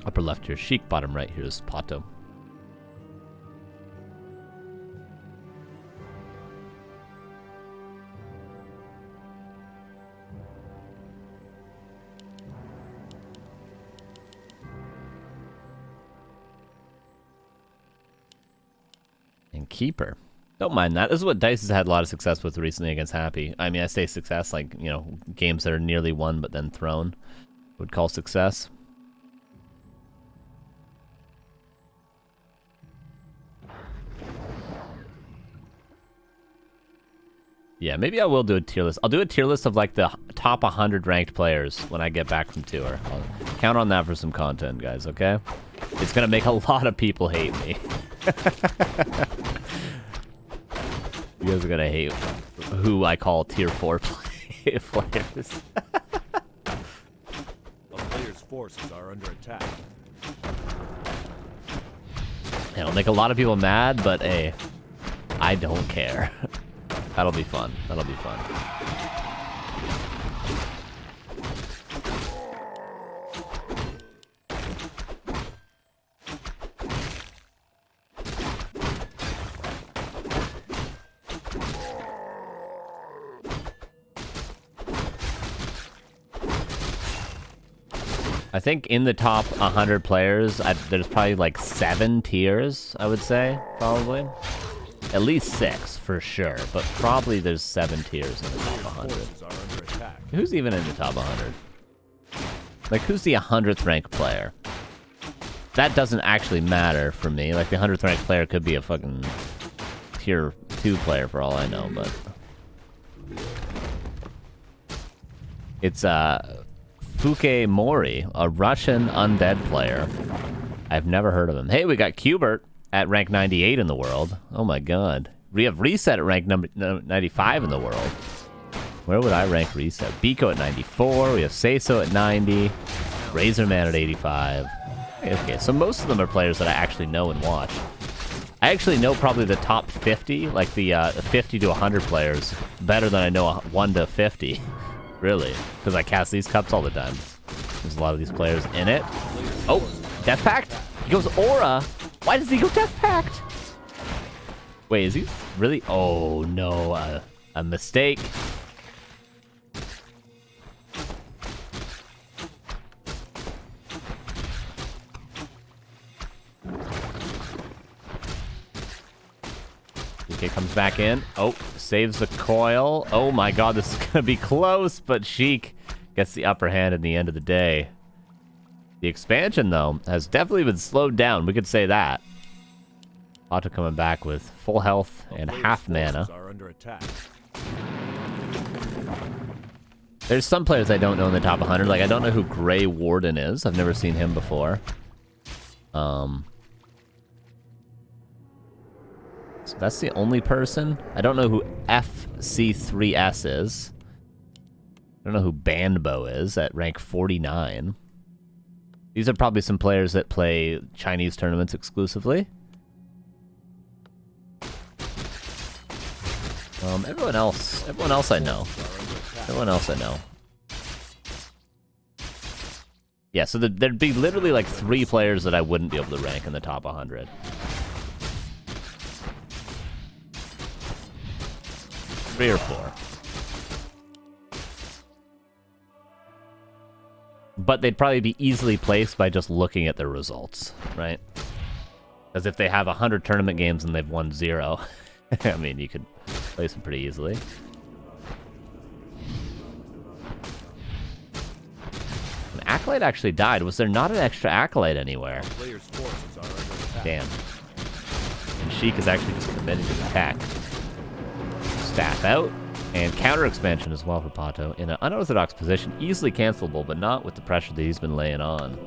Upper left here, Sheik. Bottom right here is PaTo. And Keeper. Don't mind that. This is what Dice has had a lot of success with recently against Happy. I mean, I say success, like, you know, games that are nearly won but then thrown would call success. Yeah, maybe I will do a tier list. I'll do a tier list of, like, the top 100 ranked players when I get back from tour. I'll count on that for some content, guys, okay? It's gonna make a lot of people hate me. You guys are gonna hate who I call tier 4 players. A player's forces are under attack. It'll make a lot of people mad, but hey, I don't care. That'll be fun. That'll be fun. I think in the top 100 players, there's probably like 7 tiers, I would say, probably. At least 6, for sure, but probably there's 7 tiers in the top 100. Who's even in the top 100? Like, who's the 100th ranked player? That doesn't actually matter for me. Like, the 100th ranked player could be a fucking tier 2 player for all I know, but... It's, Fuke Mori, a Russian undead player. I've never heard of him. Hey, we got Qbert at rank 98 in the world. Oh my god. We have Reset at rank 95 in the world. Where would I rank Reset? Biko at 94. We have Seiso at 90. Razorman at 85. Okay, so most of them are players that I actually know and watch. I actually know probably the top 50, like the 50 to 100 players, better than I know 1 to 50. Really, because I cast these cups all the time. There's a lot of these players in it. Oh, Death Pact? He goes Aura. Why does he go Death Pact? Wait, is he really? Oh no, a mistake. DK comes back in. Oh, saves the coil. Oh my god, this is gonna be close, but Sheik gets the upper hand in the end of the day. The expansion, though, has definitely been slowed down. We could say that. PaTo coming back with full health and half mana. There's some players I don't know in the top 100. Like, I don't know who Grey Warden is. I've never seen him before. So that's the only person. I don't know who FC3S is. I don't know who Bandbo is at rank 49. These are probably some players that play Chinese tournaments exclusively. Everyone else I know. Everyone else I know. Yeah, so there'd be literally like 3 players that I wouldn't be able to rank in the top 100. 3 or 4. But they'd probably be easily placed by just looking at their results, right? As if they have 100 tournament games and they've won 0. I mean, you could place them pretty easily. An Acolyte actually died. Was there not an extra Acolyte anywhere? Damn. And Sheik is actually just committing to attack. Staff out. And counter expansion as well for PaTo in an unorthodox position. Easily cancelable, but not with the pressure that he's been laying on.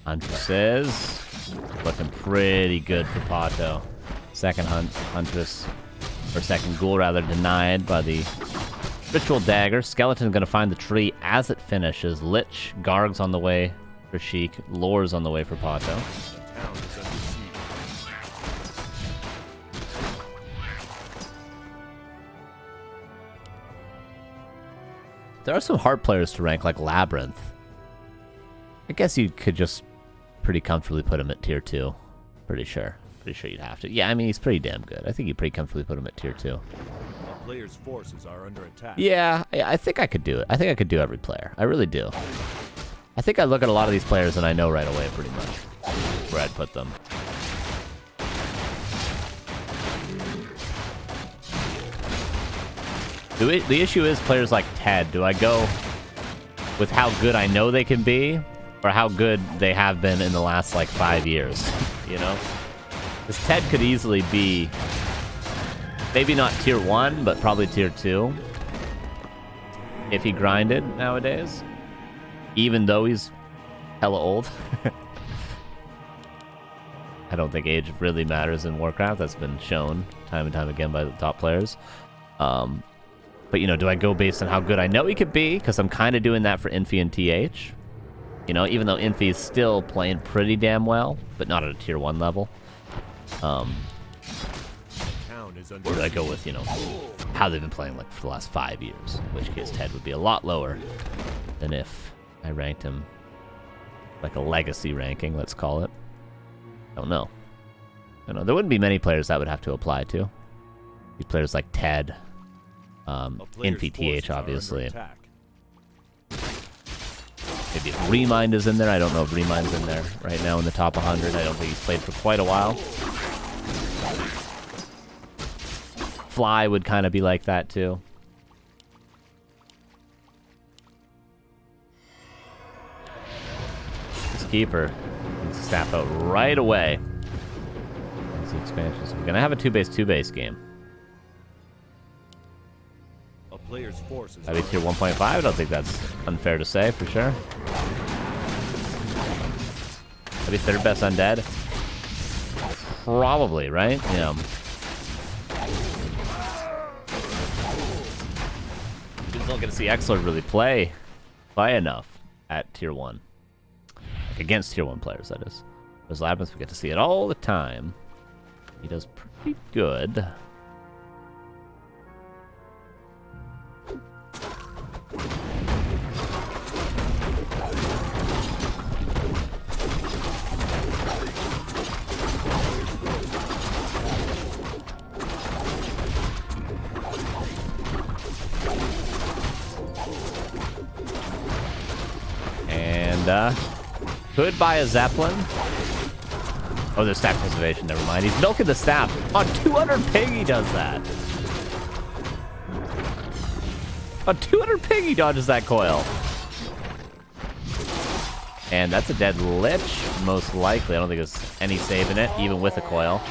Huntress is looking pretty good for PaTo. Second Huntress, or second ghoul rather, denied by the Ritual Dagger. Skeleton's gonna find the tree as it finishes. Lich, Garg's on the way for Sheik. Lore's on the way for PaTo. The town is under siege. There are some hard players to rank, like Labyrinth. I guess you could just pretty comfortably put him at tier 2. Pretty sure. Pretty sure you'd have to. Yeah, I mean, he's pretty damn good. I think you pretty comfortably put him at tier 2. A player's forces are under attack. Yeah, I think I could do it. I think I could do every player. I really do. I think I look at a lot of these players and I know right away pretty much where I'd put them. The issue is players like Ted. Do I go with how good I know they can be, or how good they have been in the last, like, 5 years? You know? Because Ted could easily be, maybe not tier 1, but probably tier 2. If he grinded nowadays. Even though he's hella old. I don't think age really matters in Warcraft. That's been shown time and time again by the top players. But, you know, do I go based on how good I know he could be? Because I'm kind of doing that for Infi and TH. You know, even though Infi is still playing pretty damn well, but not at a tier 1 level. Or do I go with, you know, how they've been playing, like, for the last 5 years? In which case, Ted would be a lot lower than if I ranked him like a legacy ranking, let's call it. I don't know. There wouldn't be many players that would have to apply to. Be players like Ted, Infi TH, obviously. Maybe if Remind is in there. I don't know if Remind's in there right now in the top 100. I don't think he's played for quite a while. Fly would kind of be like that too. This keeper needs to snap out right away. That's the expansion. So we're gonna have a 2-base game. A player's forces. That'd be tier 1.5. I don't think that's unfair to say for sure. That'd be third best undead. Probably, right? Yeah. Just don't get to see Exlord really play enough at tier 1. Like against tier 1 players, that is. Whereas Labyrinth, we get to see it all the time. He does pretty good. Could buy a Zeppelin. Oh, there's staff preservation. Never mind. He's milking the staff. On 200 ping, he does that. On 200 ping, he dodges that coil. And that's a dead Lich, most likely. I don't think there's any save in it, even with a coil.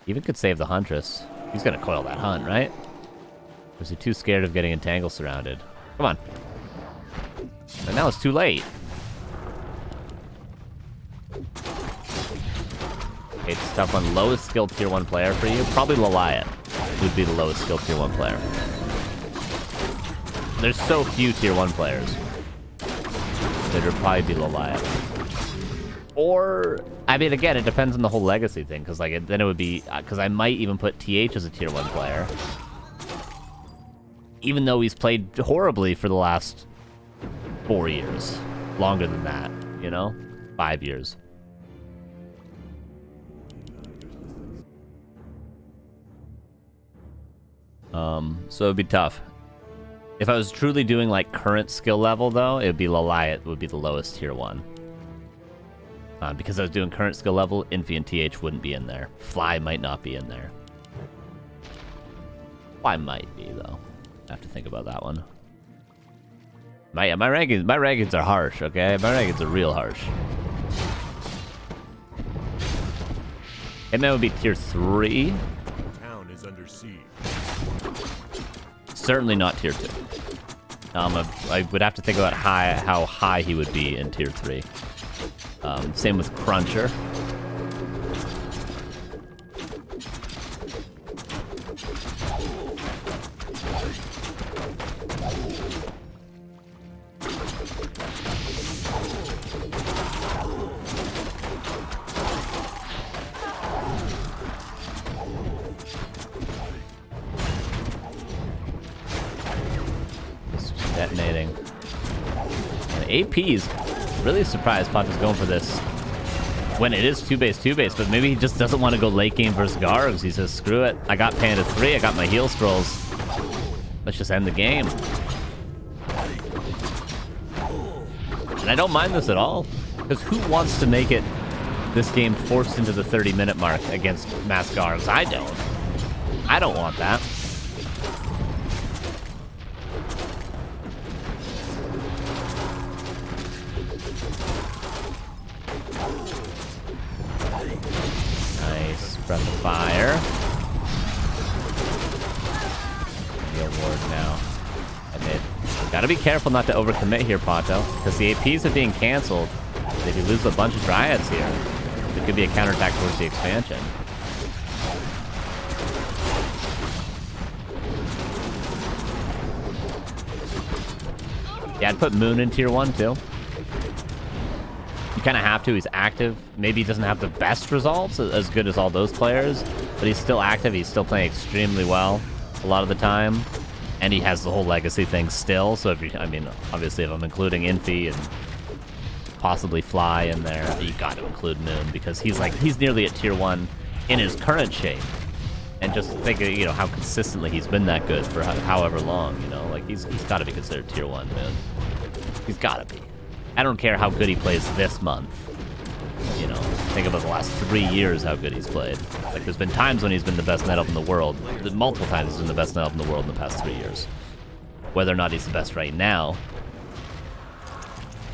Even could save the Huntress. He's gonna coil that Hunt, right? Or is he too scared of getting entangle surrounded? Come on. And now it's too late. It's tough on lowest skill tier 1 player for you. Probably Laliat would be the lowest skill tier 1 player. There's so few tier 1 players. It would probably be Laliat. Or, I mean, again, it depends on the whole legacy thing. Because like, then it would be, because I might even put TH as a tier 1 player. Even though he's played horribly for the last 4 years. Longer than that, you know? 5 years. So it'd be tough. If I was truly doing like current skill level though, it would be Laliat would be the lowest tier 1. Because I was doing current skill level, Infi and TH wouldn't be in there. Fly might not be in there. Fly might be though. I have to think about that one. My rankings are harsh, okay? My rankings are real harsh. And that would be tier 3. The town is under siege. Certainly not tier 2. I would have to think about how high he would be in tier 3. Same with Cruncher. Detonating. And AP's really surprised PaTo's going for this when it is 2-base, but maybe he just doesn't want to go late game versus Gargs. He says, screw it. I got Panda 3, I got my heal scrolls. Let's just end the game. And I don't mind this at all, because who wants to make it this game forced into the 30-minute mark against mass Gargs? I don't. I don't want that. Nice. Breath of Fire. Heal ward now. Gotta be careful not to overcommit here, PaTo, because the APs are being canceled. If you lose a bunch of Dryads here, it could be a counterattack towards the expansion. Yeah, I'd put Moon in tier 1 too. You kind of have to. He's active. Maybe he doesn't have the best results, as good as all those players, but he's still active. He's still playing extremely well a lot of the time. And he has the whole legacy thing still, so if you, I mean, obviously if I'm including Infi and possibly Fly in there, you got to include Moon, because he's nearly at tier 1 in his current shape. And just think, you know, how consistently he's been that good for however long, you know? Like, he's got to be considered tier 1, Moon. He's got to be. I don't care how good he plays this month. You know, think about the last 3 years how good he's played. Like, there's been times when he's been the best net up in the world. Multiple times he's been the best net up in the world in the past 3 years. Whether or not he's the best right now,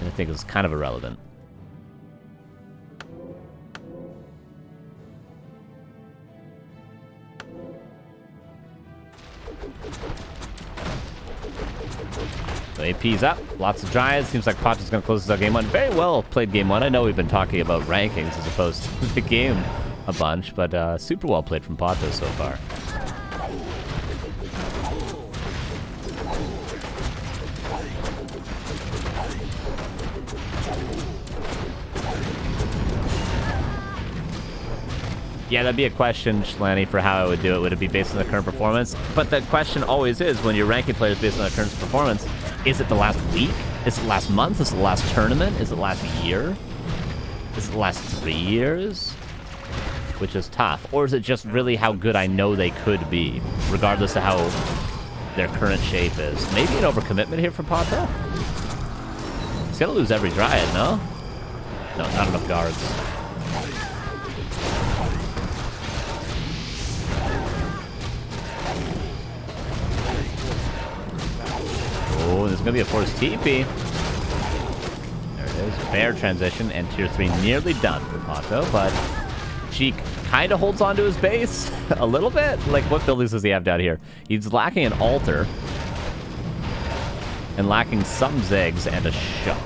I think is kind of irrelevant. So AP's up, lots of Dryads. Seems like PaTo's going to close this out game 1. Very well played game 1. I know we've been talking about rankings as opposed to the game a bunch, but super well played from PaTo so far. Yeah, that'd be a question, Shlani, for how I would do it. Would it be based on the current performance? But the question always is, when you're ranking players based on their current performance, is it the last week? Is it the last month? Is it the last tournament? Is it the last year? Is it the last 3 years? Which is tough. Or is it just really how good I know they could be, regardless of how their current shape is? Maybe an overcommitment here from PaTo? He's gonna lose every Dryad, no? No, not enough guards. Oh, there's gonna be a forced TP. There it is. Fair transition, and tier 3 nearly done for PaTo, but Sheik kind of holds on to his base a little bit. Like, what buildings does he have down here? He's lacking an altar, and lacking some Ziggs and a shot.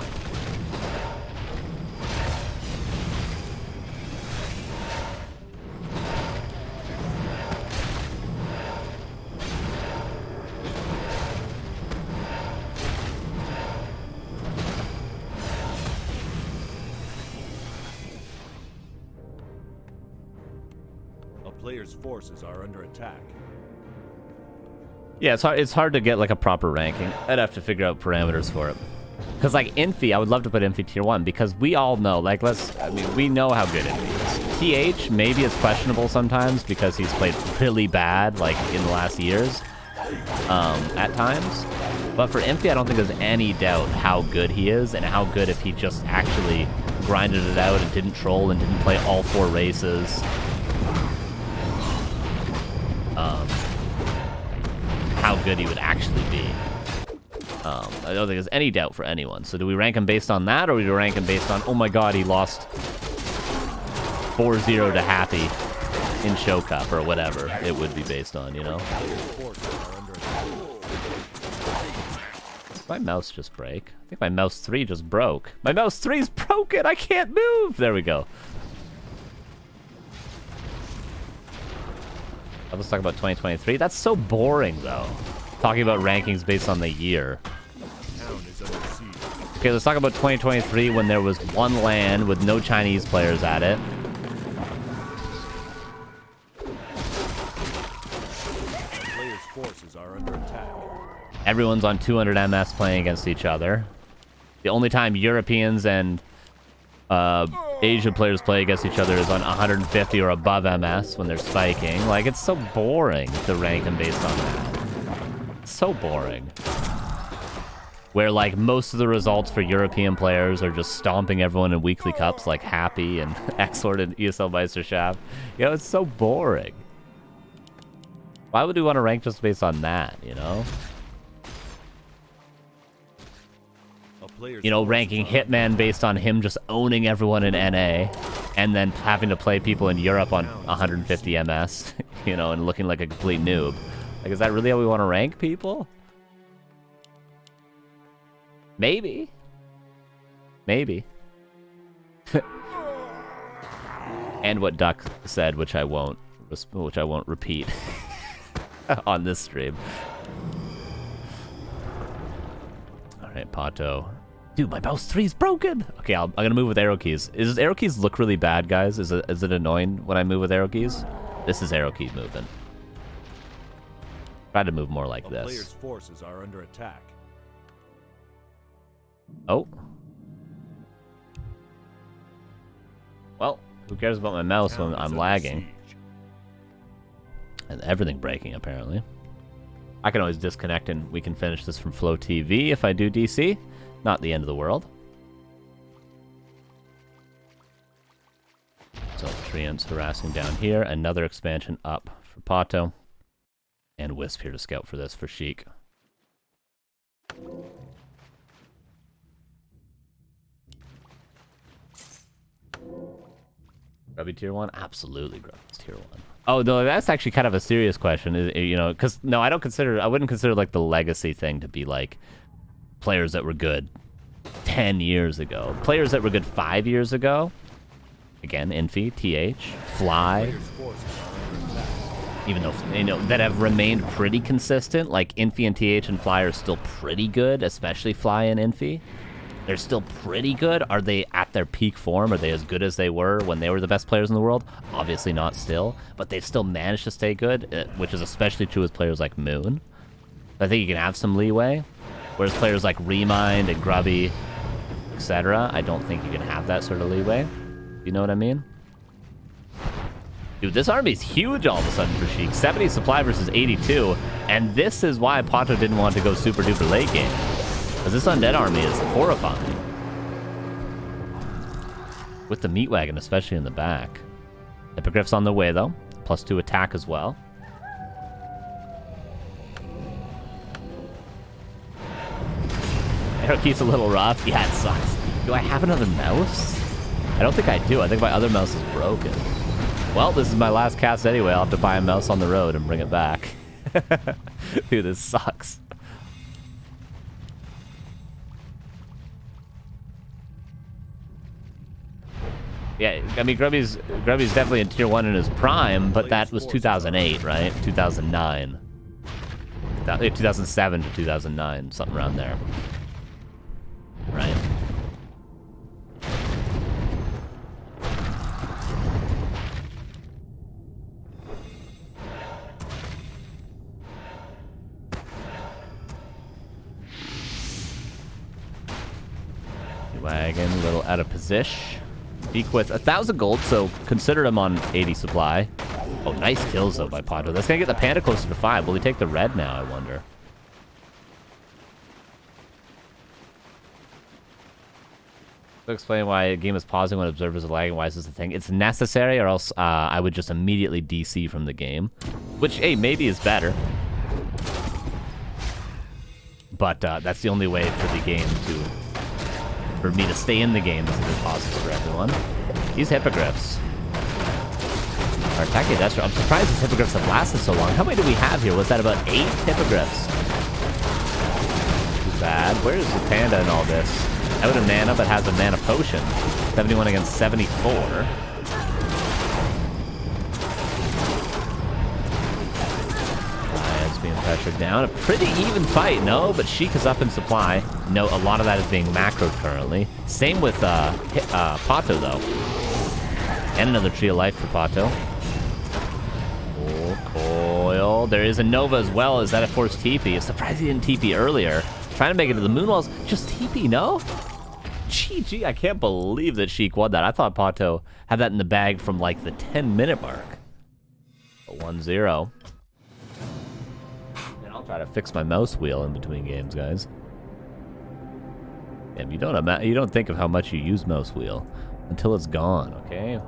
Players' forces are under attack. Yeah, it's hard to get like a proper ranking. I'd have to figure out parameters for it. Because like Infi, I would love to put Infi tier 1, because we all know, like, we know how good Infi is. TH, maybe it's questionable sometimes because he's played really bad, like, in the last years, at times. But for Infi, I don't think there's any doubt how good he is, and how good if he just actually grinded it out and didn't troll and didn't play all 4 races. How good he would actually be. I don't think there's any doubt for anyone. So do we rank him based on that, or do we rank him based on, oh my god, he lost 4-0 to Happy in Show Cup, or whatever it would be based on, you know? My mouse just break? I think my mouse 3 just broke. My mouse 3's broken! I can't move! There we go. Let's talk about 2023. That's so boring, though. Talking about rankings based on the year. Okay, let's talk about 2023 when there was one LAN with no Chinese players at it. Our players' forces are under attack. Everyone's on 200 MS playing against each other. The only time Europeans and Asia players play against each other is on 150 or above MS when they're spiking. Like, it's so boring to rank them based on that. It's so boring. Where, like, most of the results for European players are just stomping everyone in weekly cups like Happy and Exort and ESL Meisterschaft. You know, it's so boring. Why would we want to rank just based on that, you know? You know, ranking Hitman based on him just owning everyone in NA, and then having to play people in Europe on 150 MS, you know, and looking like a complete noob. Like, is that really how we want to rank people? Maybe. Maybe. And what Duck said, which I won't repeat on this stream. All right, PaTo. Dude, my mouse 3's broken. Okay, I'm gonna move with arrow keys. Does arrow keys look really bad, guys? Is it annoying when I move with arrow keys? This is arrow key movement. Try to move more like this. Players' forces are under attack. Oh. Well, who cares about my mouse when I'm lagging? And everything breaking, apparently. I can always disconnect and we can finish this from Flow TV if I do DC. Not the end of the world. So, Treant's harassing down here. Another expansion up for PaTo. And Wisp here to scout for this for Sheik. Grubby tier 1? Absolutely Grubby's tier 1. Oh, no, that's actually kind of a serious question, you know, because, no, I wouldn't consider, like, the legacy thing to be, like, players that were good 10 years ago. Players that were good 5 years ago, again, Infi, TH, Fly, even though, you know, that have remained pretty consistent, like Infi and TH and Fly are still pretty good, especially Fly and Infi. They're still pretty good. Are they at their peak form? Are they as good as they were when they were the best players in the world? Obviously not still, but they've still managed to stay good, which is especially true with players like Moon. I think you can have some leeway, whereas players like Remind and Grubby, etc., I don't think you can have that sort of leeway. You know what I mean? Dude, this army's huge all of a sudden for Sheik. 70 supply versus 82, and this is why PaTo didn't want to go super duper late game. Because this undead army is horrifying. With the meat wagon, especially in the back. Hippogriff's on the way, though. +2 attack as well. Arrow key's a little rough. Yeah, it sucks. Do I have another mouse? I don't think I do. I think my other mouse is broken. Well, this is my last cast anyway. I'll have to buy a mouse on the road and bring it back. Dude, this sucks. Yeah, I mean, Grubby's definitely in tier 1 in his prime, but that was 2008, right? 2009. 2007 to 2009, something around there. Right. Wagon, a little out of position. Peak with 1,000 gold, so consider him on 80 supply. Oh, nice kills, though, by PaTo. That's going to get the Panda closer to 5. Will he take the red now, I wonder? To explain why a game is pausing when observers are lagging, why is this a thing? It's necessary, or else I would just immediately DC from the game. Which, hey, maybe is better. But that's the only way for the game to... For me to stay in the game as it pauses for everyone. These hippogriffs are attacking Destro. I'm surprised these hippogriffs have lasted so long. How many do we have here? Was that about 8 hippogriffs? Too bad. Where's the panda in all this? Out of mana, but has a mana potion. 71 against 74. It's being pressured down. A pretty even fight, no? But Sheik is up in supply. No, a lot of that is being macroed currently. Same with PaTo, though. And another Tree of Life for PaTo. Oh, coil. There is a Nova as well. Is that a forced TP? It's surprised he didn't TP earlier. Trying to make it to the Moonwalls. Just TP, no? GG, I can't believe that Sheik won that. I thought PaTo had that in the bag from like the 10-minute mark. 1-0. And I'll try to fix my mouse wheel in between games, guys. Damn, you don't think of how much you use mouse wheel until it's gone, okay?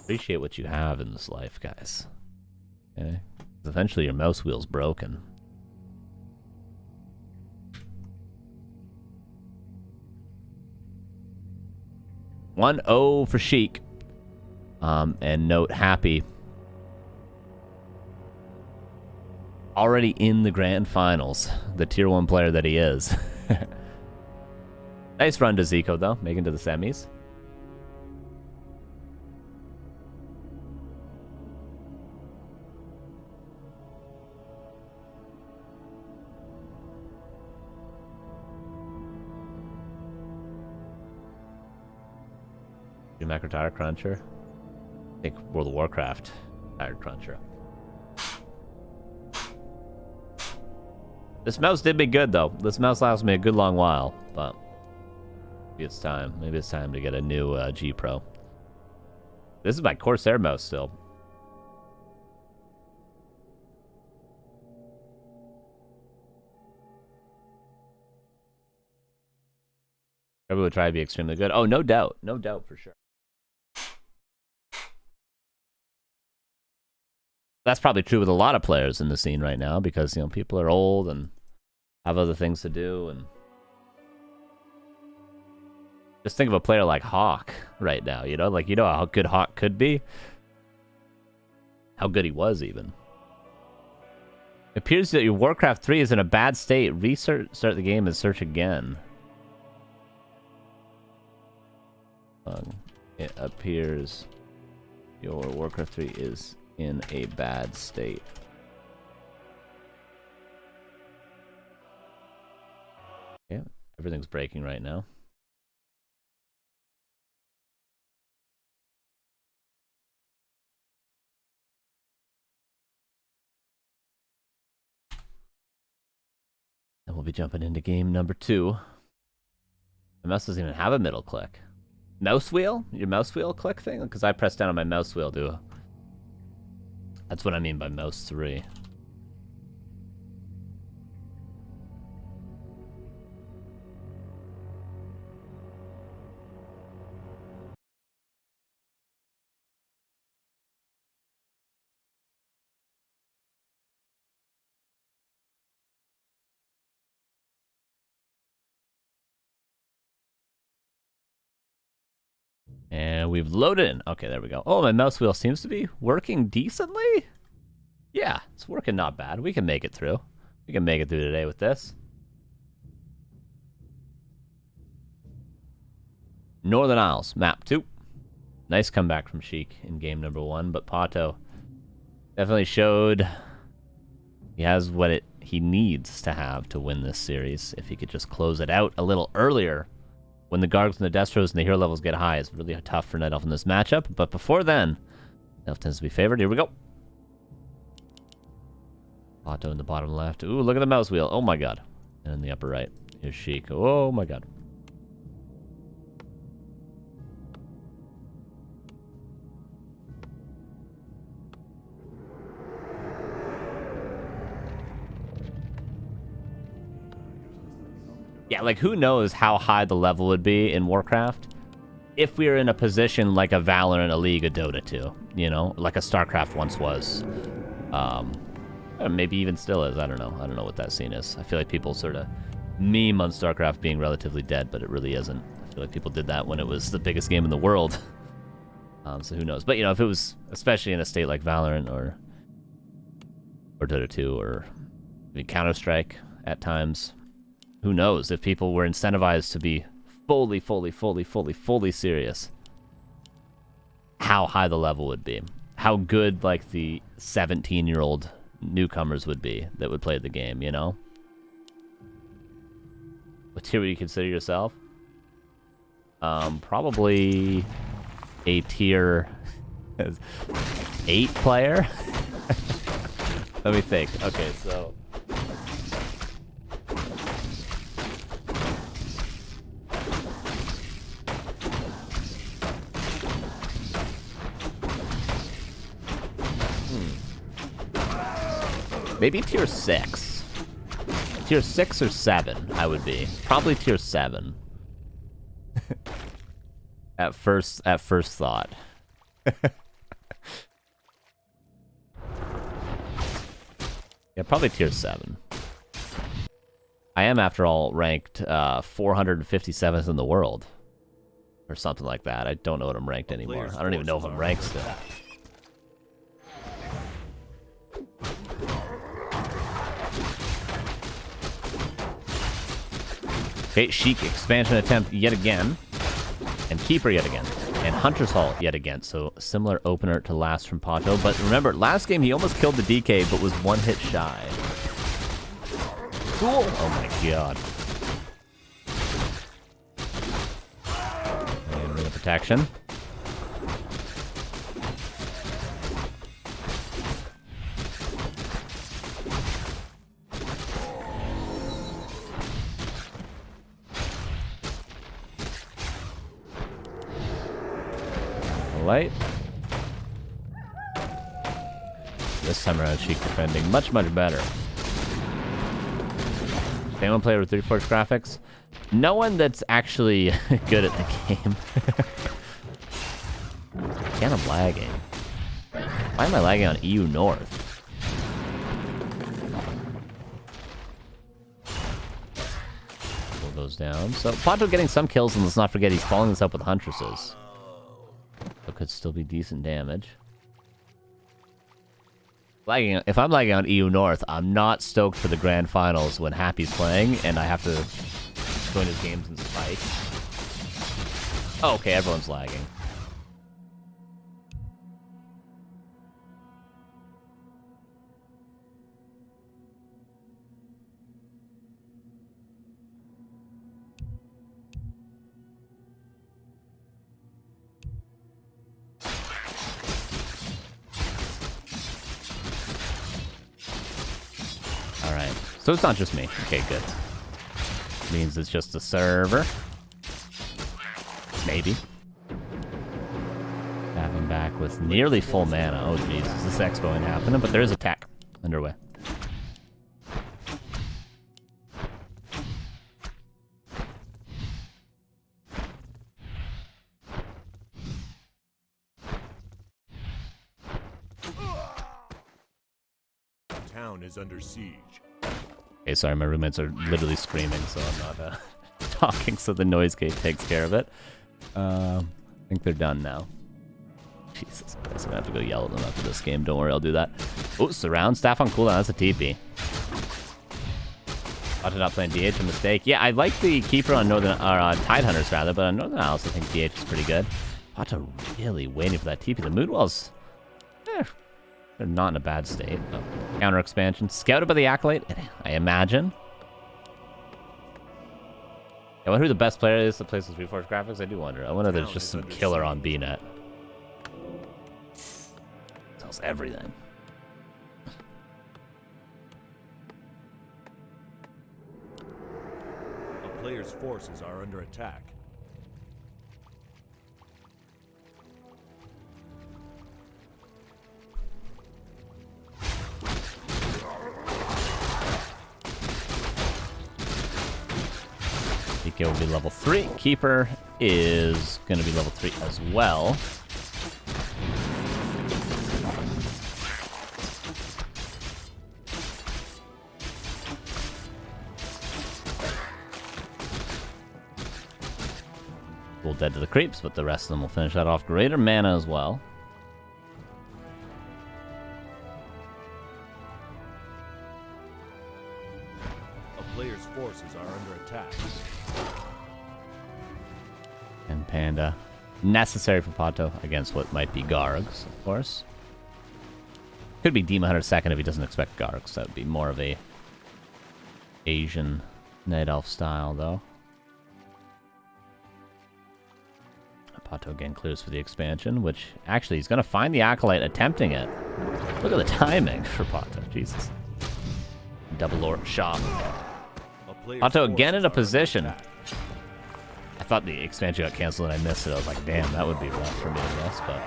Appreciate what you have in this life, guys. Okay? 'Cause eventually your mouse wheel's broken. $1-0 for Sheik. And note, Happy. Already in the grand finals. The tier 1 player that he is. Nice run to Zico, though. Making to the semis. Macro Tire Cruncher. I think World of Warcraft Tire Cruncher. This mouse did me good, though. This mouse lasted me a good long while, but maybe it's time. Maybe it's time to get a new G Pro. This is my CORSAIR mouse still. Everyone would try to be extremely good. Oh, no doubt. No doubt for sure. That's probably true with a lot of players in the scene right now because, you know, people are old and have other things to do. And just think of a player like Hawk right now, you know? Like, you know how good Hawk could be? How good he was, even. It appears that your Warcraft 3 is in a bad state. Restart the game and search again. It appears your Warcraft 3 is in a bad state. Yeah, everything's breaking right now. And we'll be jumping into game number 2. The mouse doesn't even have a middle click. Mouse wheel? Your mouse wheel click thing? Because I pressed down on my mouse wheel to... That's what I mean by mouse 3. And we've loaded in. Okay, there we go. Oh, my mouse wheel seems to be working decently. Yeah, it's working not bad. We can make it through. We can make it through today with this. Northern Isles, map 2. Nice comeback from Sheik in game number 1, but PaTo definitely showed he has what he needs to have to win this series. If he could just close it out a little earlier. When the Gargs and the Destros and the hero levels get high, it's really tough for Night Elf in this matchup. But before then, Night Elf tends to be favored. Here we go. PaTo in the bottom left. Ooh, look at the mouse wheel. Oh my god. And in the upper right, here's Sheik. Oh my god. Yeah, like, who knows how high the level would be in Warcraft if we were in a position like a Valorant, a League, a Dota 2, you know? Like a StarCraft once was. Or maybe even still is, I don't know. I don't know what that scene is. I feel like people sort of meme on StarCraft being relatively dead, but it really isn't. I feel like people did that when it was the biggest game in the world. So who knows? But, you know, if it was, especially in a state like Valorant or Dota 2 or maybe Counter-Strike at times, who knows if people were incentivized to be fully serious, how high the level would be, how good like the 17-year-old newcomers would be that would play the game, you know? What tier would you consider yourself? Probably a tier 8 player. Let me think. Okay, so maybe tier 6. Tier 6 or 7, I would be. Probably tier 7. At first thought. Yeah, probably tier 7. I am, after all, ranked 457th in the world. Or something like that. I don't know what I'm ranked anymore. I don't even know if I'm ranked still. Okay, Sheik expansion attempt yet again. And Keeper yet again. And Hunter's Hall yet again. So similar opener to last from PaTo. But remember, last game he almost killed the DK, but was 1 hit shy. Cool. Oh my god. And ring of protection. Light. This time around, Sheik defending much better. Anyone play with 3-4 graphics? No one that's actually good at the game. Again, I'm lagging. Why am I lagging on EU North? Pull those down. So PaTo getting some kills, and let's not forget he's following this up with Huntresses. So could still be decent damage. Lagging. If I'm lagging on EU North, I'm not stoked for the grand finals when Happy's playing and I have to join his games and spike. Oh, okay, everyone's lagging. So it's not just me. Okay, good. Means it's just a server. Maybe. Tapping back with nearly full mana. Oh, jeez. This expo ain't happening, but there is attack underway. Town is under siege. Okay, sorry, my roommates are literally screaming, so I'm not talking, so the noise gate takes care of it. I think they're done now. Jesus Christ, I'm gonna have to go yell at them after this game. Don't worry, I'll do that. Oh, surround staff on cooldown. That's a TP. Ought to not playing DH, a mistake. Yeah, I like the Keeper on Northern, or Tide Hunters rather, but on Northern I also think DH is pretty good. PaTo really waiting for that TP. The Moonwells, they're not in a bad state. Oh, counter expansion. Scouted by the Acolyte, I imagine. I wonder who the best player is that plays with Reforged graphics. I do wonder. I wonder if there's just some killer on BNet. Tells everything. A player's forces are under attack. DK will be level 3. Keeper is going to be level 3 as well. Full dead to the creeps, but the rest of them will finish that off. Greater mana as well. A player's player's forces are under attack. And Panda. Necessary for PaTo against what might be Gargs, of course. Could be Demon Hunter second if he doesn't expect Gargs. That would be more of a Asian Night Elf style, though. PaTo again clears for the expansion, which actually he's going to find the Acolyte attempting it. Look at the timing for PaTo. Jesus. Double Orc shot. PaTo again in a position. I thought the expansion got canceled and I missed it. I was like, damn, that would be rough for me to miss, but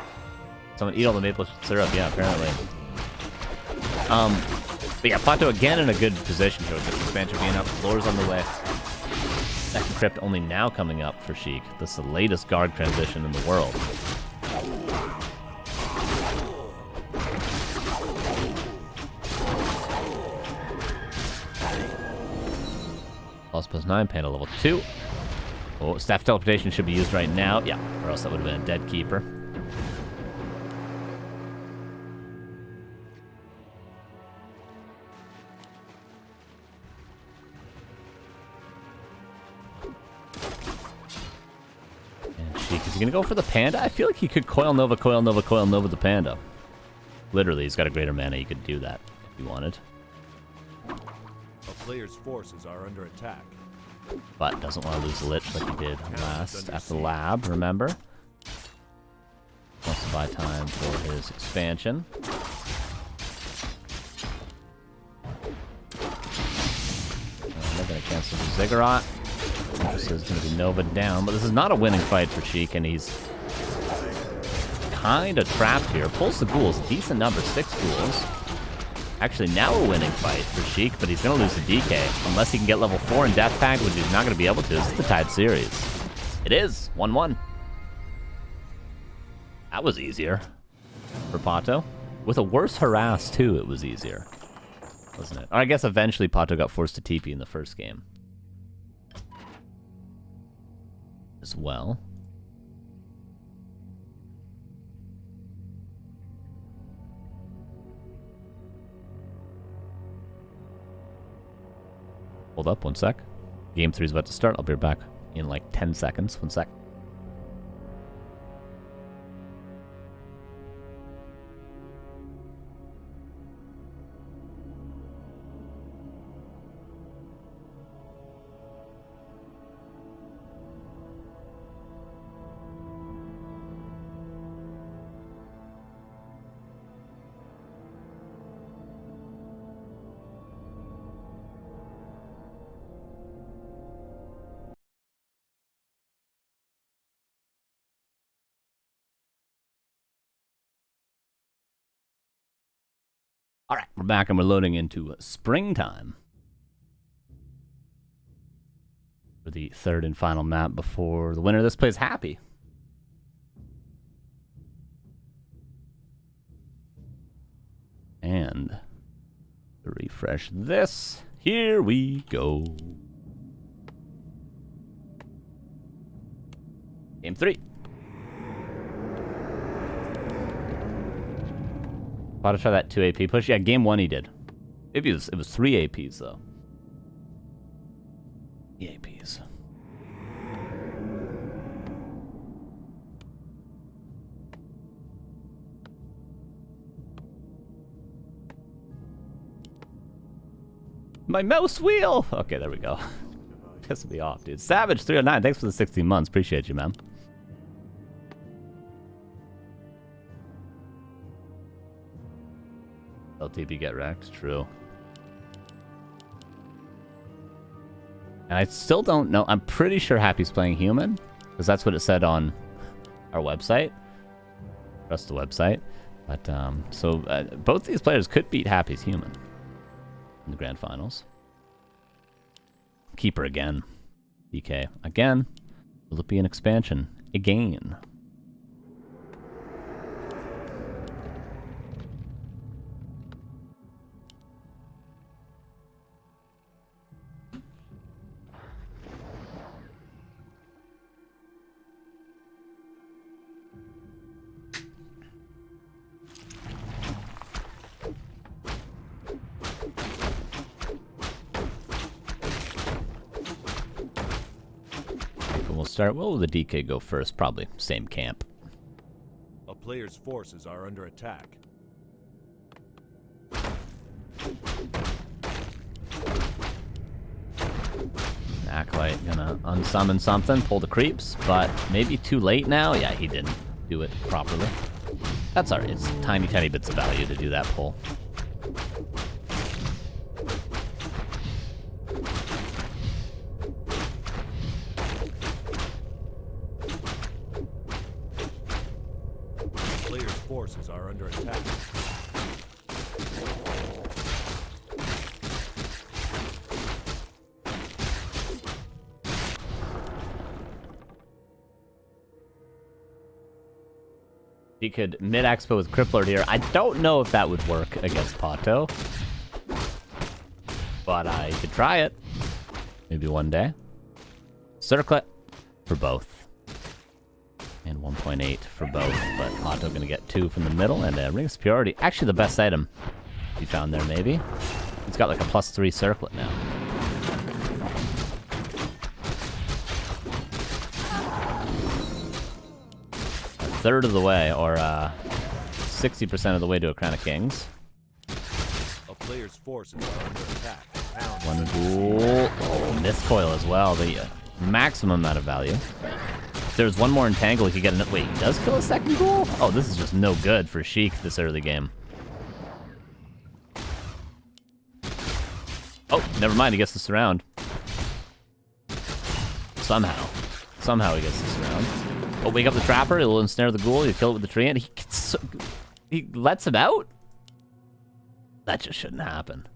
someone eat all the maple syrup. Yeah, apparently. But yeah, PaTo again in a good position here with this expansion being up. Lore's on the way. Second crypt only now coming up for Sheik. This is the latest Garg transition in the world. +9, Panda level 2. Oh, staff teleportation should be used right now. Yeah, or else that would have been a dead keeper. And Sheik, is he going to go for the Panda? I feel like he could Coil Nova, Coil Nova, Coil Nova the Panda. Literally, he's got a greater mana. He could do that if he wanted. A player's forces are under attack. But doesn't want to lose the Lich like he did last at the lab, remember? Wants to buy time for his expansion. They're going to cancel the Ziggurat. This is going to be Nova down, but this is not a winning fight for Sheik, and he's kind of trapped here. Pulls the ghouls, decent number, 6 ghouls. Actually, now a winning fight for Sheik, but he's going to lose the DK. Unless he can get level 4 in Death Pact, which he's not going to be able to. This is the tied series. It is. 1-1. That was easier for PaTo. With a worse harass, too, it was easier. Wasn't it? Or I guess eventually PaTo got forced to TP in the first game. As well. Hold up, 1 sec. Game 3 is about to start. I'll be back in like 10 seconds. 1 sec. All right, we're back and we're loading into springtime for the third and final map before the winner of this plays Happy. And to refresh this, here we go. Game 3. Ought to try that 2 AP push. Yeah, game 1 he did. Maybe it was 3 APs, though. 3 APs. My mouse wheel! Okay, there we go. Pissing me off, dude. Savage309, thanks for the 16 months. Appreciate you, man. LTP get wrecked, true. And I still don't know. I'm pretty sure Happy's playing human, because that's what it said on our website. Trust the website. But, both these players could beat Happy's human in the grand finals. Keeper again. DK again. Will it be an expansion? Again. we'll start. Well, the DK go first. Probably same camp. A player's forces are under attack. Acolyte gonna unsummon something, pull the creeps, but maybe too late now? Yeah, he didn't do it properly. That's alright, it's tiny, tiny bits of value to do that pull. Player's forces are under attack. He could mid-expo with Crippler here. I don't know if that would work against PaTo. But I could try it. Maybe one day. Circlet for both. And 1.8 for both. But PaTo gonna get 2 from the middle. And Ring of Superiority. Actually the best item he found there, maybe. He's got like a +3 Circlet now. Third of the way, or 60% of the way to a Crown of Kings. A player's forces are under attack. One duel. Oh, Mistcoil as well. The maximum amount of value. If there's one more Entangle, he could get an... Wait, he does kill a second ghoul? Oh, this is just no good for Sheik this early game. Oh, never mind. He gets the surround. Somehow. Somehow he gets the surround. Oh, wake up the Trapper. He'll ensnare the ghoul. You kill it with the tree. And he lets him out? That just shouldn't happen.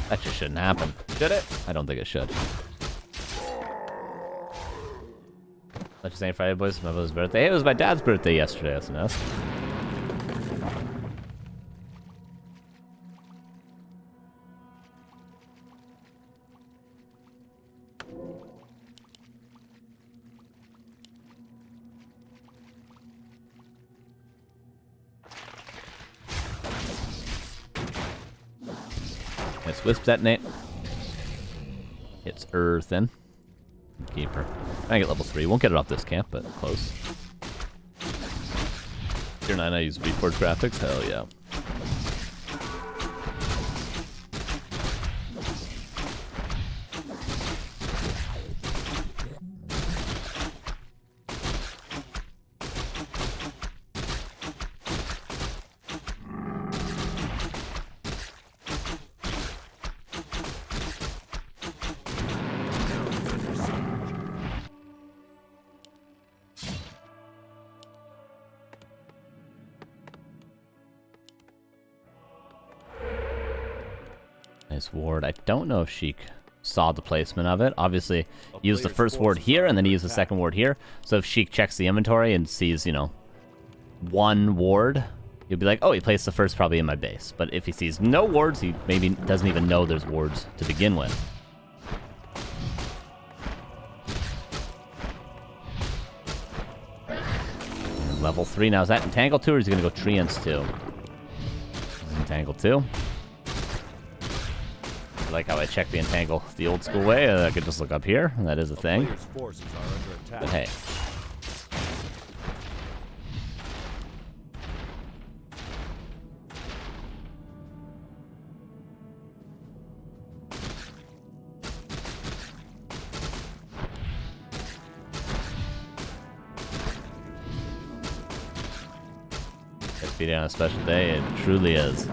That just shouldn't happen. Should it? I don't think it should. Let's just say Friday, boys. It's my brother's birthday. Hey, it was my dad's birthday yesterday, SNS. Nice Wisp Detonate. Hits Earthen. Keeper. I get level 3. Won't get it off this camp, but close. Tier 9, I use Reforged graphics. Hell yeah. Nice ward. I don't know if Sheik saw the placement of it. Obviously, he used the first ward here, and then he used the second ward here. So if Sheik checks the inventory and sees, you know, one ward, he'll be like, oh, he placed the first probably in my base. But if he sees no wards, he maybe doesn't even know there's wards to begin with. And level 3 now. Is that Entangle 2, or is he going to go Treants 2? Entangle 2. I like how I check the Entangle the old school way. I could just look up here. That is a thing. But hey. SP on a special day, it truly is.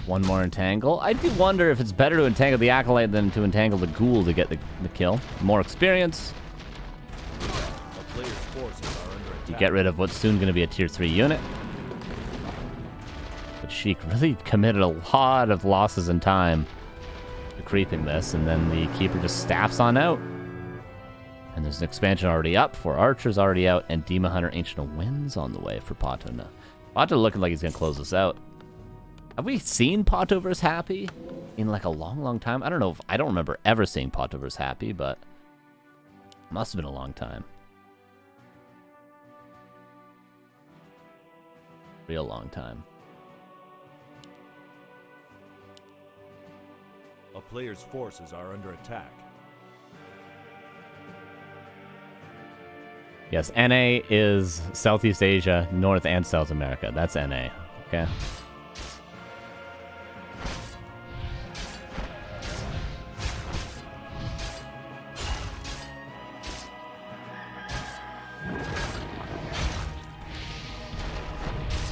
One more Entangle. I do wonder if it's better to Entangle the Acolyte than to Entangle the Ghoul to get the kill. More experience. You get rid of what's soon going to be a tier 3 unit. But Sheik really committed a lot of losses in time to creeping this, and then the Keeper just staffs on out. And there's an expansion already up, 4 Archers already out, and Demon Hunter Ancient of Winds on the way for PaTo now. PaTo looking like he's going to close this out. Have we seen PaTo vs Happy in like a long, long time? I don't know. I don't remember ever seeing PaTo vs Happy, but it must have been a long time. Real long time. A player's forces are under attack. Yes, NA is Southeast Asia, North and South America. That's NA. Okay.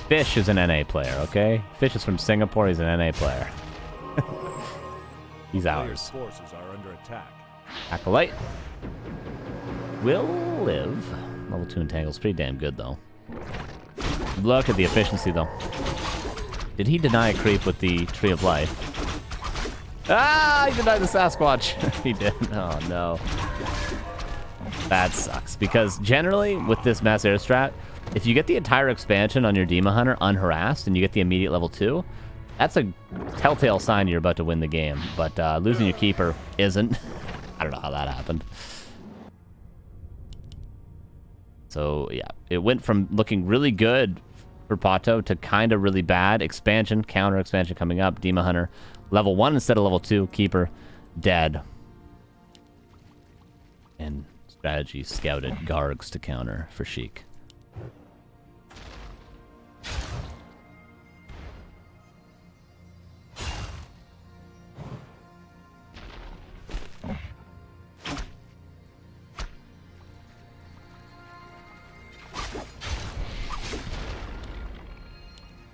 Fish is an NA player, okay? Fish is from Singapore, he's an NA player. He's ours. Forces are under attack. Acolyte will live. Level 2 entangle's pretty damn good, though. Look at the efficiency, though. Did he deny a creep with the Tree of Life? Ah, he denied the Sasquatch. He did. Oh, no. That sucks, because generally, with this mass air strat, if you get the entire expansion on your Demon Hunter unharassed and you get the immediate level 2, that's a telltale sign you're about to win the game. But losing your Keeper isn't. I don't know how that happened. So, yeah, it went from looking really good for PaTo to kind of really bad. Expansion, counter expansion coming up. Demon Hunter, level 1 instead of level 2. Keeper, dead. And strategy scouted Gargs to counter for Sheik.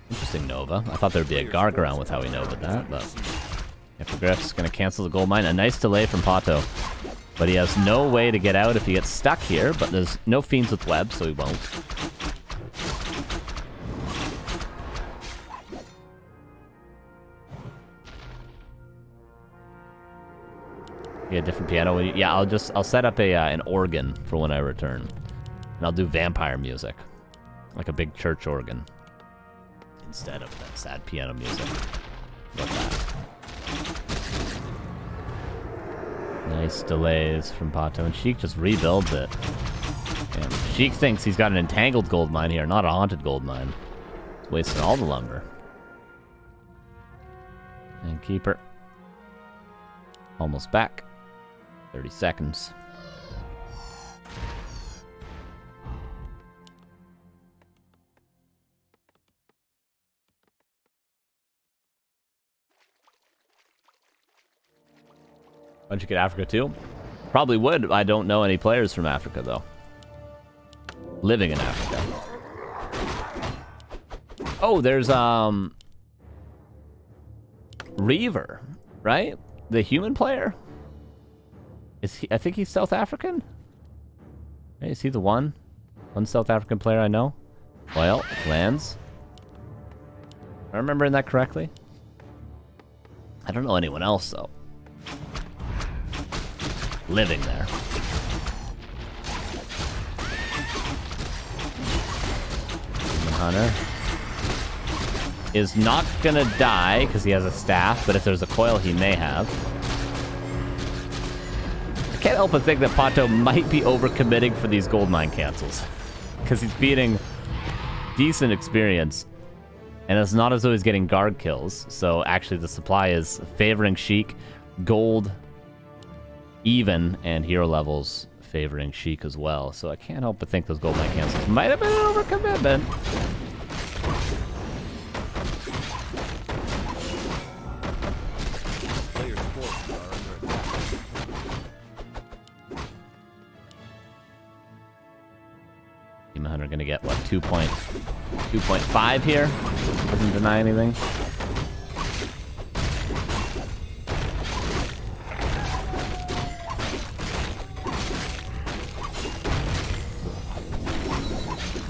Interesting Nova. I thought there'd be a Garg around with how he Nova'd that, but Hippogriff's gonna cancel the gold mine. A nice delay from PaTo, but he has no way to get out if he gets stuck here, but there's no fiends with webs, so he won't. Yeah, different piano. Yeah, I'll set up an organ for when I return, and I'll do vampire music, like a big church organ, instead of that sad piano music. Love that. Nice delays from PaTo, and Sheik just rebuilds it. Damn. Sheik thinks he's got an entangled gold mine here, not a haunted gold mine. He's wasting all the lumber. And Keeper. Almost back. 30 seconds. Why don't you get Africa too? Probably would. I don't know any players from Africa though. Living in Africa. Oh, there's Reaver, right? The human player? Is he? I think he's South African. Hey, is he the one South African player I know? Well, lands. Am I remembering that correctly? I don't know anyone else though. Living there. Demon Hunter is not gonna die because he has a staff, but if there's a coil, he may have. I can't help but think that PaTo might be overcommitting for these gold mine cancels because he's beating decent experience, and it's not as though he's getting guard kills. So actually, the supply is favoring Sheik, gold even, and hero levels favoring Sheik as well. So I can't help but think those gold mine cancels might have been an overcommitment. Demon Hunter gonna get what, 2.5 here? Doesn't deny anything.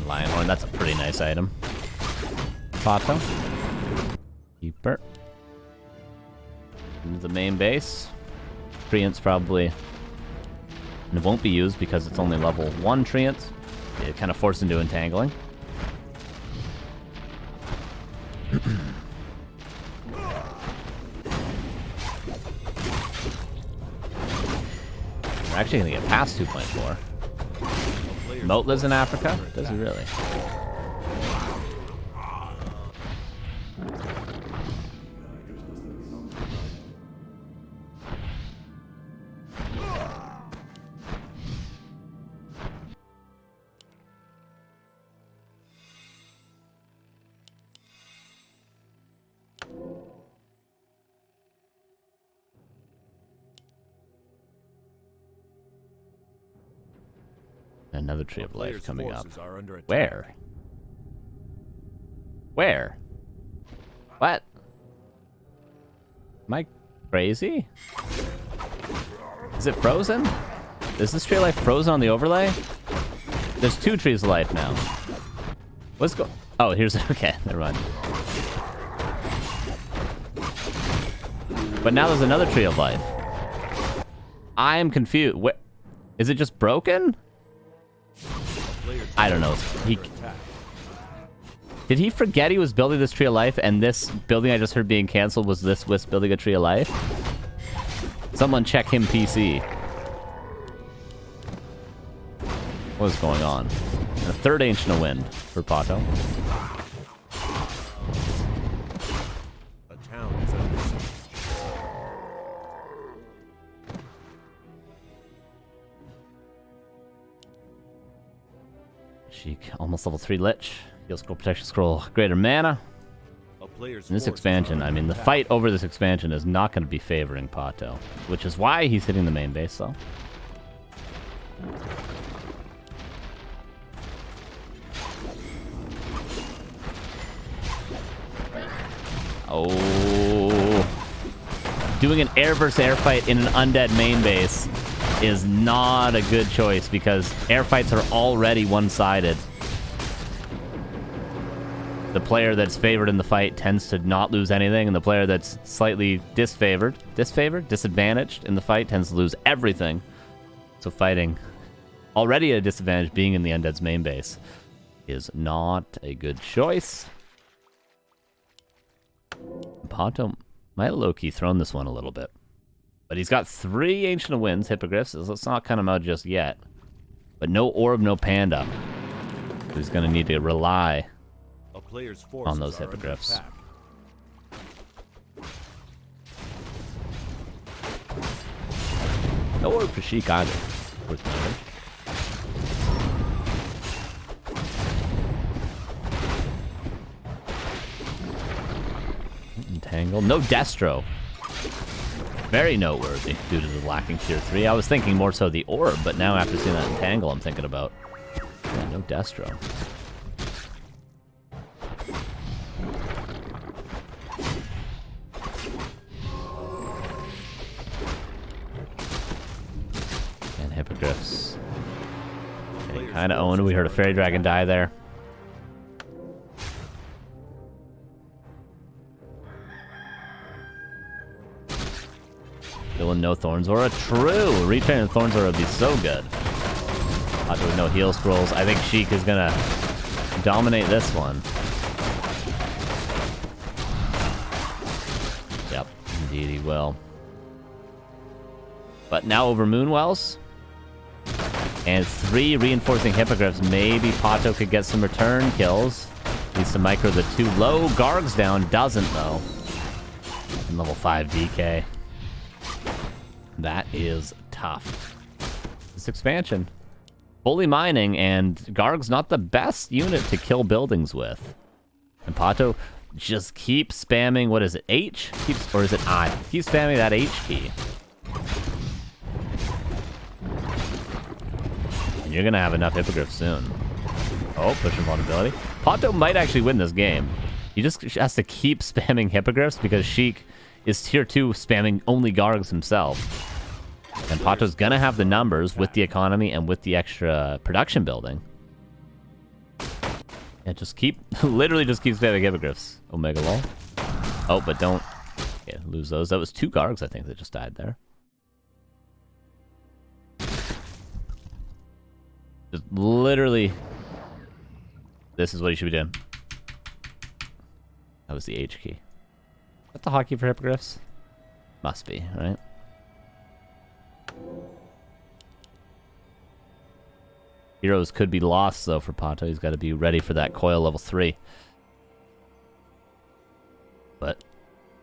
Lionhorn, that's a pretty nice item. PaTo. Keeper. Into the main base. Treants probably. And it won't be used because it's only level 1 Treants. It kind of forced into entangling. We're actually going to get past 2.4. Moat lives in Africa? Does he really? Another tree A of life player's coming up. forces are under attack. Where? Where? What? Am I crazy? Is it frozen? Is this tree of life frozen on the overlay? There's 2 trees of life now. What's go? Oh, here's okay. Never mind. But now there's another tree of life. I am confused. What? Is it just broken? I don't know. Did he forget he was building this tree of life, and this building I just heard being canceled was this Wisp building a tree of life? Someone check him PC. What is going on? A 3rd Ancient of Wind for PaTo. A town is under siege. Sheik, almost level 3 Lich. Heal Scroll, Protection Scroll, greater mana. A player's In this forces expansion, are I under mean, the attack. fight over this expansion is not going to be favoring PaTo, which is why he's hitting the main base, though. Oh. Doing an air versus air fight in an undead main base is not a good choice because air fights are already one-sided. The player that's favored in the fight tends to not lose anything, and the player that's slightly disadvantaged in the fight tends to lose everything. So fighting, already at a disadvantage being in the undead's main base, is not a good choice. PaTo might have low-key thrown this one a little bit. But he's got 3 Ancient of Winds, Hippogriffs, so let's not cut him out just yet. But no Orb, no Panda. He's going to need to rely A player's forces on those are under Hippogriffs. attack. No Orb for Sheik either. Worth noting. Entangle. No Destro. Very noteworthy due to the lacking tier 3. I was thinking more so the Orb, but now after seeing that Entangle, I'm thinking about... Yeah, no Destro. And Hippogriffs. Kind of owned. We heard a Fairy Dragon die there. Still no Thorns Aura. True! Retraining Thorns Aura would be so good. PaTo with no heal scrolls. I think Sheik is gonna dominate this one. Yep, indeed he will. But now over Moonwells. And 3 reinforcing Hippogriffs. Maybe PaTo could get some return kills. Needs to micro the 2 low. Garg's down. Doesn't, though. And level 5 DK. That is tough. This expansion. Fully mining, and Garg's not the best unit to kill buildings with. And PaTo just keeps spamming, what is it, H? Or is it I? Keeps spamming that H key. And you're gonna have enough Hippogriffs soon. Oh, pushing vulnerability. PaTo might actually win this game. He just has to keep spamming Hippogriffs because Sheik is tier 2 spamming only Gargs himself. And PaTo's gonna have the numbers with the economy and with the extra production building. And just keep, literally just keep spamming Hippogriffs. Omega Lol. Oh, but don't lose those. That was 2 Gargs, I think, that just died there. Just literally, this is what he should be doing. That was the H key. Is that the hotkey for Hippogriffs? Must be, right? Heroes could be lost, though, for PaTo. He's got to be ready for that coil level 3. But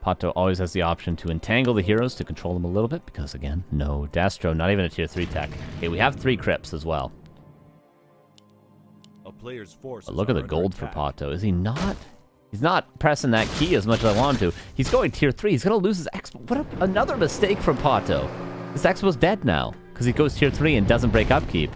PaTo always has the option to entangle the heroes to control them a little bit, because, again, no Destro, not even a tier 3 tech. Okay, we have 3 Crypts as well. A player's forces But look at are the gold under for attack. PaTo. Is he not? He's not pressing that key as much as I want him to. He's going tier 3. He's going to lose his Expo. What another mistake from PaTo. This Expo's dead now, because he goes tier 3 and doesn't break upkeep.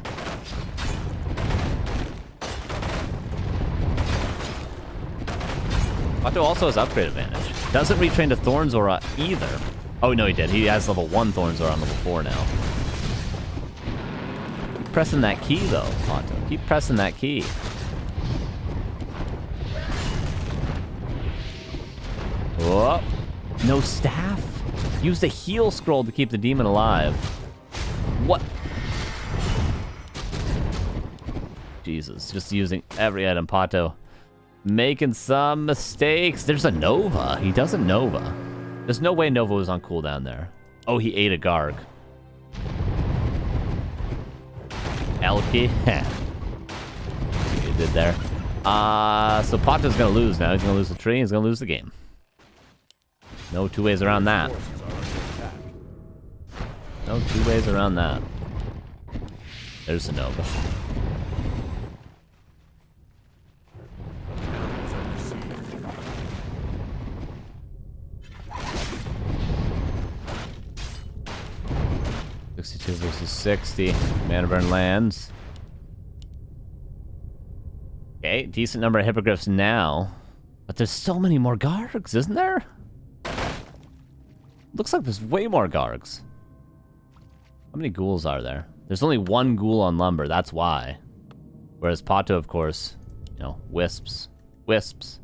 PaTo also has upgrade advantage. Doesn't retrain to Thornzora either. Oh, no, he did. He has level 1 Thornzora on level 4 now. Keep pressing that key, though, PaTo. Keep pressing that key. Whoa. No staff? Use the heal scroll to keep the demon alive. What? Jesus, just using every item. PaTo making some mistakes. There's a Nova. He doesn't Nova. There's no way Nova was on cooldown there. Oh, he ate a Garg. Elky. See what he did there. So PaTo's gonna lose now. He's gonna lose the tree. He's gonna lose the game. No two ways around that. No two ways around that. There's a Nova. (62 versus 60). Mana burn lands. Okay, decent number of hippogriffs now. But there's so many more Gargs, isn't there? Looks like there's way more Gargs. How many ghouls are there? There's only one ghoul on lumber, that's why. Whereas PaTo, of course, you know, wisps. Wisps.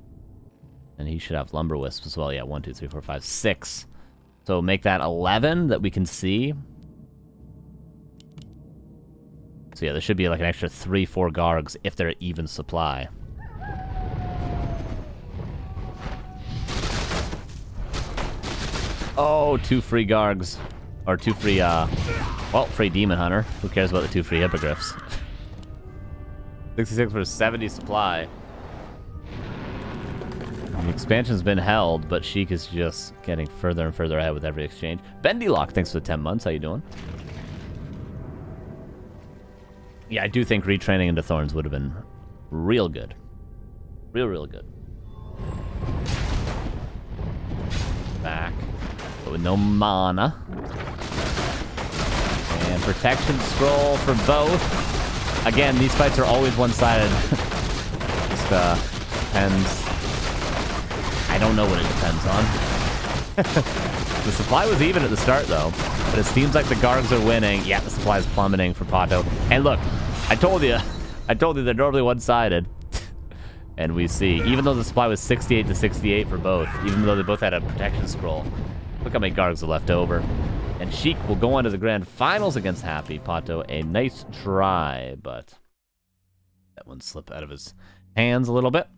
And he should have lumber wisps as well. Yeah, 1, 2, 3, 4, 5, 6. So make that 11 that we can see. So yeah, there should be like an extra 3, 4 Gargs if they're even supply. Oh, 2 free Gargs. Or 2 free, well, free Demon Hunter. Who cares about the 2 free Hippogriffs? 66 for 70 supply. The expansion's been held, but Sheik is just getting further and further ahead with every exchange. Bendylock, thanks for the 10 months. How you doing? Yeah, I do think retraining into Thorns would have been real good. Real good. Back. But with no mana. And protection scroll for both. Again, these fights are always one-sided. Just depends. I don't know what it depends on. The supply was even at the start, though. But it seems like the Gargs are winning. Yeah, the supply is plummeting for PaTo. And look, I told you they're normally one-sided. And we see, even though the supply was 68 to 68 for both, even though they both had a protection scroll, look how many Gargs are left over. And Sheik will go on to the grand finals against Happy. PaTo, a nice try, but that one slipped out of his hands a little bit,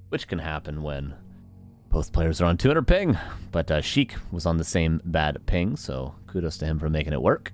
which can happen when both players are on 200 ping. But Sheik was on the same bad ping, so kudos to him for making it work.